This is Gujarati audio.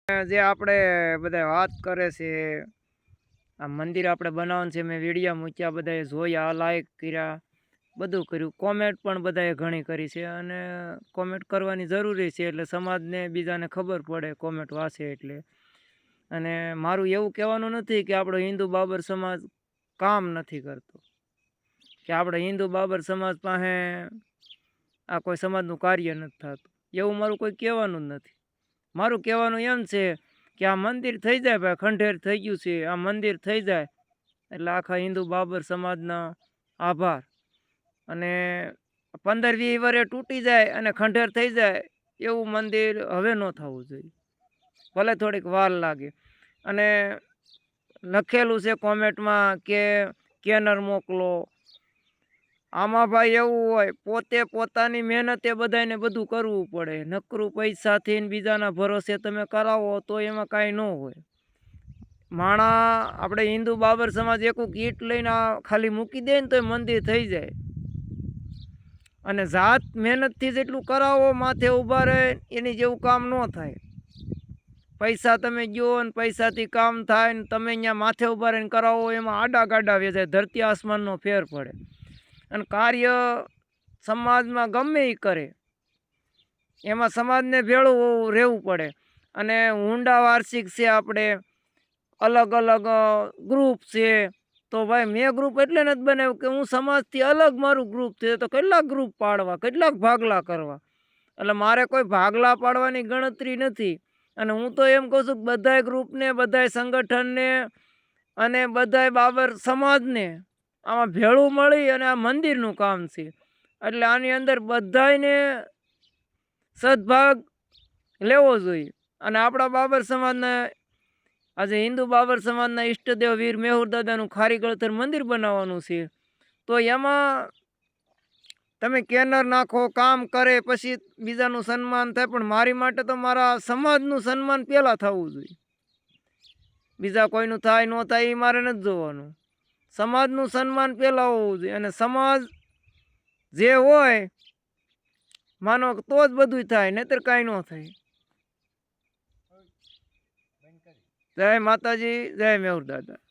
જે આપણે બધા વાત કરે છે, આ મંદિર આપણે બનાવવાનું છે, મેં વિડીયો મૂક્યા, બધાએ જોયા, લાઈક કર્યા, બધું કર્યું, કોમેન્ટ પણ બધાએ ઘણી કરી છે અને કોમેન્ટ કરવાની જરૂરી છે એટલે સમાજને બીજાને ખબર પડે કોમેન્ટ વાંચે એટલે. અને મારું એવું કહેવાનું નથી કે આપણો હિન્દુ બાબર સમાજ કામ નથી કરતો, કે આપણે હિન્દુ બાબર સમાજ પાસે આ કોઈ સમાજનું કાર્ય નથી થતું, એવું મારું કોઈ કહેવાનું જ નથી. મારું કહેવાનું એમ છે કે આ મંદિર થઈ જાય ભાઈ, ખંડેર થઈ ગયું છે, આ મંદિર થઈ જાય એટલે આખા હિન્દુ બાબર સમાજના આભાર. અને 15-20 વર્ષે તૂટી જાય અને ખંડેર થઈ જાય એવું મંદિર હવે ન થવું જોઈએ, ભલે થોડીક વાર લાગે. અને લખેલું છે કોમેન્ટમાં કે કેનર મોકલો, આમાં ભાઈ એવું હોય, પોતે પોતાની મહેનતે બધાને બધું કરવું પડે. નકરું પૈસાથી ને બીજાના ભરોસે તમે કરાવો તો એમાં કાંઈ ન હોય. માણા આપણે હિન્દુ બાબર સમાજ એક કીટ લઈને ખાલી મૂકી દે ને તો મંદિર થઈ જાય. અને જાત મહેનતથી જેટલું કરાવો, માથે ઊભા રહે, એની જેવું કામ ન થાય. પૈસા તમે ગયો ને પૈસાથી કામ થાય ને તમે અહીંયા માથે ઊભા રહીને કરાવો, એમાં આડા ગાડા વેચાય, ધરતી આસમાનનો ફેર પડે. અને કાર્ય સમાજમાં ગમે એ કરે એમાં સમાજને ભેળું રહેવું પડે. અને ઊંડા વાર્ષિક છે, આપણે અલગ અલગ ગ્રુપ છે, તો ભાઈ મેં ગ્રુપ એટલે નથી બનાવ્યું કે હું સમાજથી અલગ મારું ગ્રુપ છે, તો કેટલાક ગ્રુપ પાડવા, કેટલાક ભાગલા કરવા. એટલે મારે કોઈ ભાગલા પાડવાની ગણતરી નથી. અને હું તો એમ કહું છું કે બધાય ગ્રુપને, બધાય સંગઠનને અને બધાય બાબર સમાજને આમાં ભેળું મળી અને આ મંદિરનું કામ છે, એટલે આની અંદર બધાયને સદભાગ લેવો જોઈએ. અને આપણા બાબર સમાજના આજે હિન્દુ બાબર સમાજના ઈષ્ટદેવ વીર મેહુર દાદાનું ખારી ગળતર મંદિર બનાવવાનું છે, તો એમાં તમે કેનર નાખો, કામ કરે, પછી બીજાનું સન્માન થાય, પણ મારી માટે તો મારા સમાજનું સન્માન પહેલાં થવું જોઈએ. બીજા કોઈનું થાય ન થાય એ મારે નથી જોવાનું, સમાજનું સન્માન પહેલાં હોવું જોઈએ. અને સમાજ જે હોય માનો તો જ બધું થાય, નહીતર કાંઈ ન થાય. જય માતાજી, જય મેહુર દાદા.